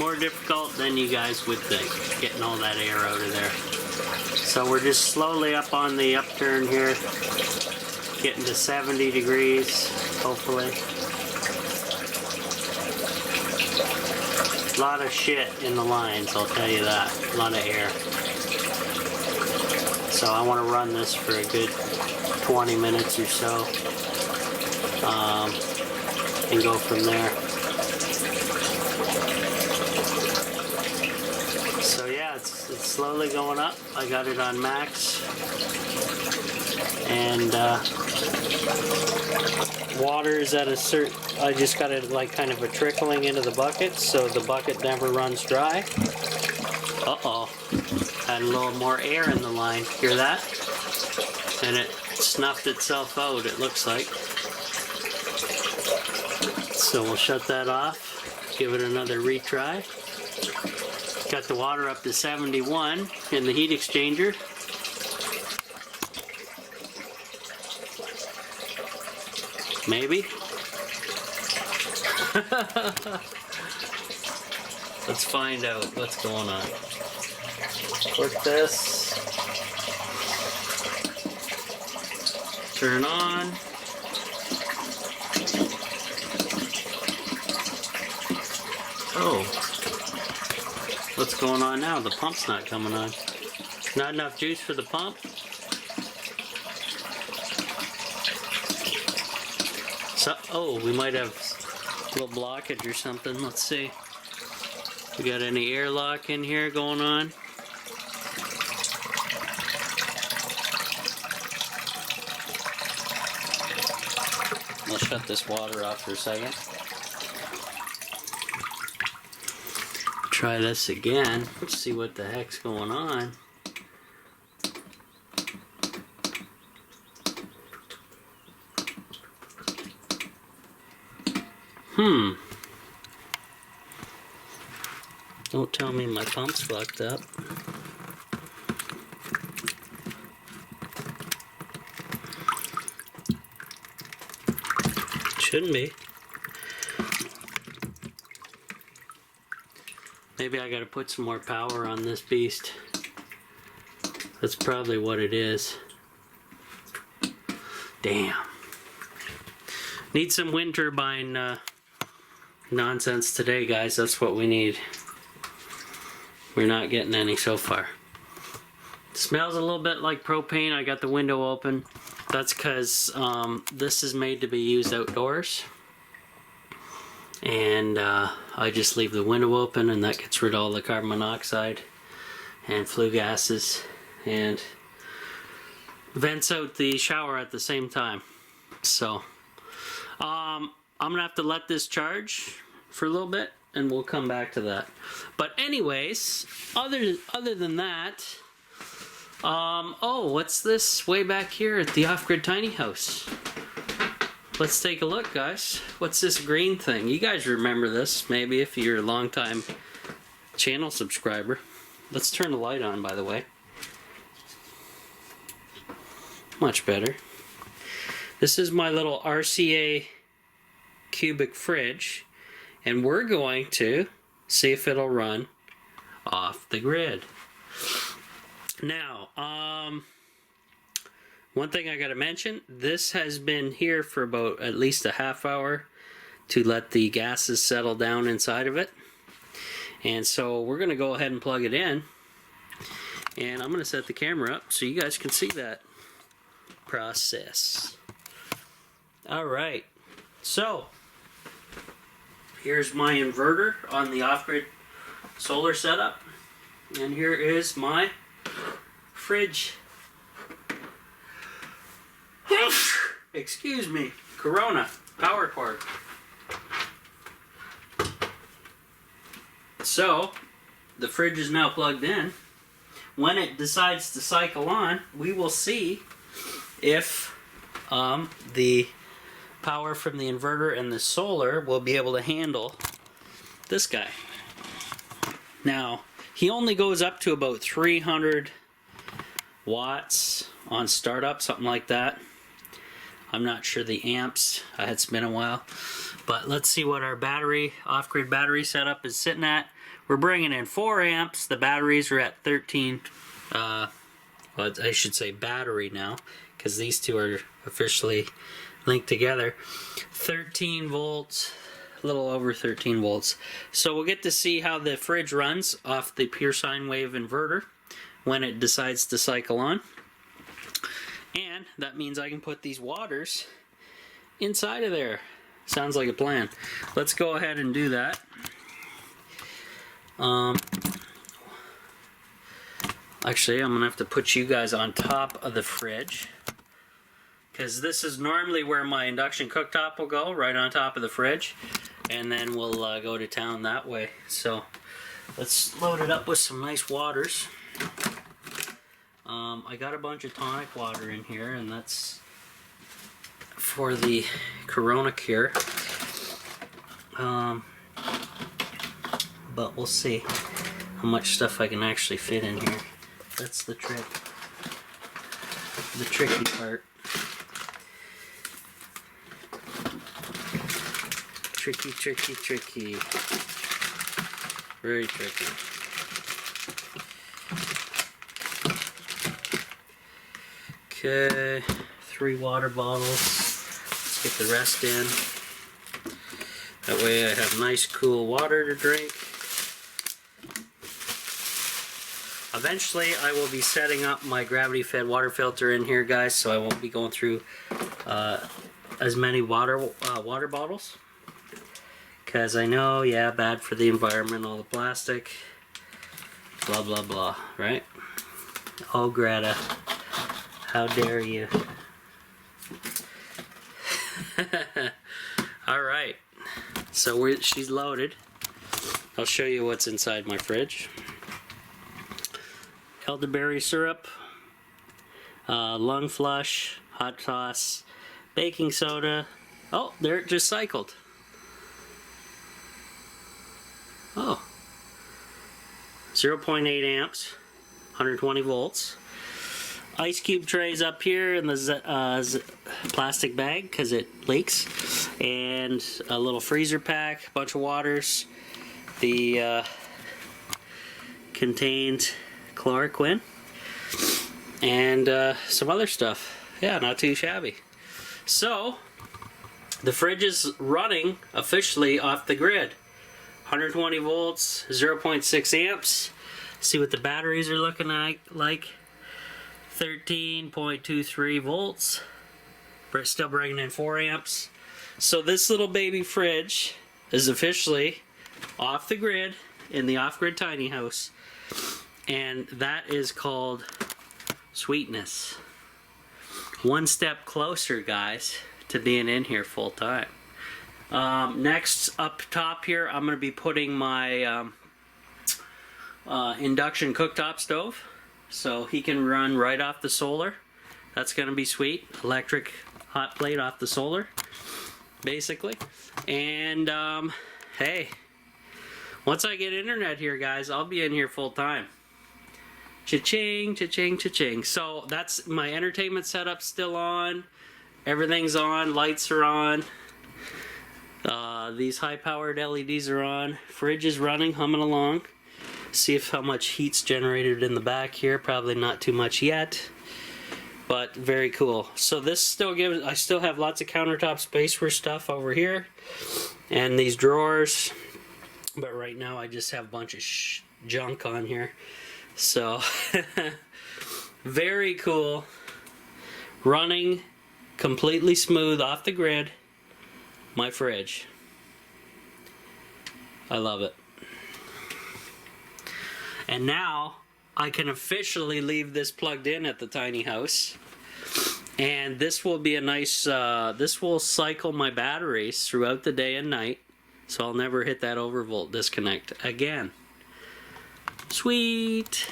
more difficult than you guys would think, getting all that air out of there. So we're just slowly up on the upturn here, getting to 70 degrees, hopefully. A lot of shit in the lines, I'll tell you that. A lot of air. So I want to run this for a good 20 minutes or so, and go from there. So yeah, it's slowly going up. I got it on max, and water is at a certain, I just got it like kind of a trickling into the bucket so the bucket never runs dry. Uh-oh, had a little more air in the line, hear that? And it snuffed itself out, it looks like. So we'll shut that off, give it another retry. Got the water up to 71 in the heat exchanger. Maybe. Let's find out what's going on. Work this. Turn on. Oh. What's going on now? The pump's not coming on. Not enough juice for the pump? So, oh, we might have a little blockage or something. Let's see. We got any airlock in here going on? I'll shut this water off for a second. Try this again. Let's see what the heck's going on. Don't tell me my pump's fucked up. Shouldn't be. Maybe I gotta put some more power on this beast. That's probably what it is. Damn. Need some wind turbine nonsense today, guys. That's what we need. We're not getting any so far. It smells a little bit like propane. I got the window open. That's because this is made to be used outdoors. And I just leave the window open, and that gets rid of all the carbon monoxide and flue gases, and vents out the shower at the same time. So I'm gonna have to let this charge for a little bit, and we'll come back to that. But anyways, other than that, oh, what's this way back here at the Off-Grid Tiny House? Let's take a look, guys. What's this green thing? You guys remember this, maybe, if you're a long-time channel subscriber. Let's turn the light on, by the way. Much better. This is my little RCA cubic fridge, and we're going to see if it'll run off the grid. Now, one thing I gotta mention, this has been here for about at least a half hour to let the gases settle down inside of it. And so we're gonna go ahead and plug it in, and I'm gonna set the camera up so you guys can see that process. Alright, so here's my inverter on the off-grid solar setup, and here is my fridge. Excuse me, Corona power cord. So the fridge is now plugged in. When it decides to cycle on, we will see if the power from the inverter and the solar will be able to handle this guy. Now, he only goes up to about 300 watts on startup, something like that. I'm not sure the amps, it's been a while. But let's see what our battery, off-grid battery setup is sitting at. we're bringing in 4 amps. The batteries are at 13, well, I should say battery now, because these two are officially linked together. 13 volts, a little over 13 volts. So we'll get to see how the fridge runs off the pure sine wave inverter when it decides to cycle on. And that means I can put these waters inside of there. Sounds like a plan. Let's go ahead and do that. Actually, I'm gonna have to put you guys on top of the fridge, because this is normally where my induction cooktop will go, right on top of the fridge, and then we'll go to town that way. So let's load it up with some nice waters. I got a bunch of tonic water in here, and that's for the Corona cure. But we'll see how much stuff I can actually fit in here. That's the trick. The tricky part. Tricky, tricky, tricky. Very tricky. Okay, 3 water bottles. Let's get the rest in. That way I have nice cool water to drink. Eventually I will be setting up my gravity fed water filter in here, guys, so I won't be going through as many water bottles. Because I know, yeah, bad for the environment, all the plastic, blah blah blah, right? Oh, Greta, how dare you. Alright, so she's loaded. I'll show you what's inside my fridge. Elderberry syrup, lung flush, hot sauce, baking soda. Oh, there it just cycled. Oh, 0.8 amps, 120 volts. Ice cube trays up here in the plastic bag because it leaks, and a little freezer pack, a bunch of waters. The contained chloroquine and some other stuff. Yeah, not too shabby. So the fridge is running officially off the grid. 120 volts, 0.6 amps. See what the batteries are looking like. 13.23 volts. We're still bringing in 4 amps. So this little baby fridge is officially off the grid in the off-grid tiny house. And that is called sweetness. One step closer, guys, to being in here full time. Next, up top here, I'm going to be putting my induction cooktop stove. So he can run right off the solar. That's going to be sweet. Electric hot plate off the solar, basically. And, hey, once I get internet here, guys, I'll be in here full time. Cha-ching, cha-ching, cha-ching. So that's my entertainment setup still on. Everything's on. Lights are on. These high-powered LEDs are on. Fridge is running, humming along. See if how much heat's generated in the back here. Probably not too much yet, but very cool. So this still gives, I still have lots of countertop space for stuff over here and these drawers, but right now I just have a bunch of junk on here. So very cool, running completely smooth off the grid, my fridge. I love it. And now I can officially leave this plugged in at the tiny house, and this will be a nice, this will cycle my batteries throughout the day and night, so I'll never hit that overvolt disconnect again. Sweet.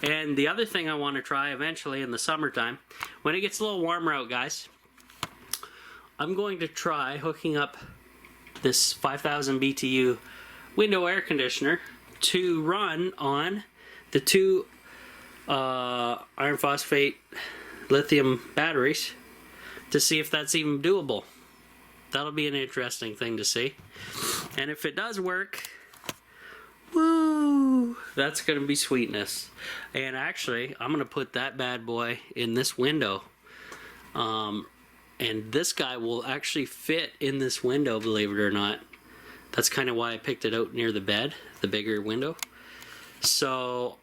And the other thing I want to try eventually in the summertime, when it gets a little warmer out, guys, I'm going to try hooking up this 5000 BTU window air conditioner to run on the 2 iron phosphate lithium batteries to see if that's even doable. That'll be an interesting thing to see. And if it does work, woo! that's gonna be sweetness. And actually, I'm gonna put that bad boy in this window. And this guy will actually fit in this window, believe it or not. That's kind of why I picked it out near the bed, the bigger window. So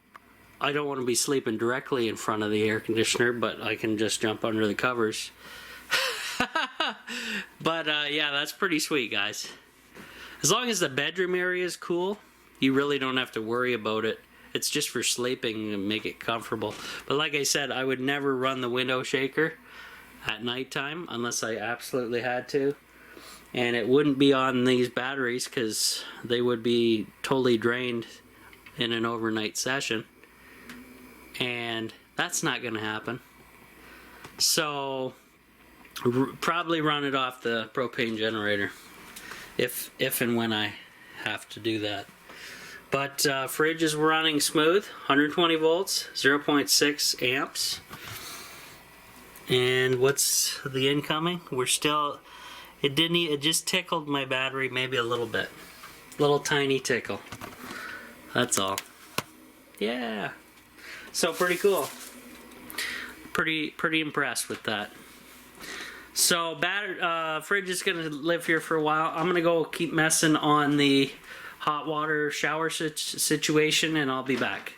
I don't want to be sleeping directly in front of the air conditioner, but I can just jump under the covers. But yeah, that's pretty sweet, guys. As long as the bedroom area is cool, you really don't have to worry about it. It's just for sleeping and make it comfortable. But like I said, I would never run the window shaker at nighttime unless I absolutely had to. And it wouldn't be on these batteries because they would be totally drained in an overnight session. And that's not going to happen. So probably run it off the propane generator if and when I have to do that. But fridge is running smooth, 120 volts, 0.6 amps. And what's the incoming? We're still, it just tickled my battery maybe a little bit. Little tiny tickle. That's all. Yeah. So pretty cool. Pretty impressed with that. So fridge is gonna live here for a while. I'm gonna go keep messing on the hot water shower situation, and I'll be back.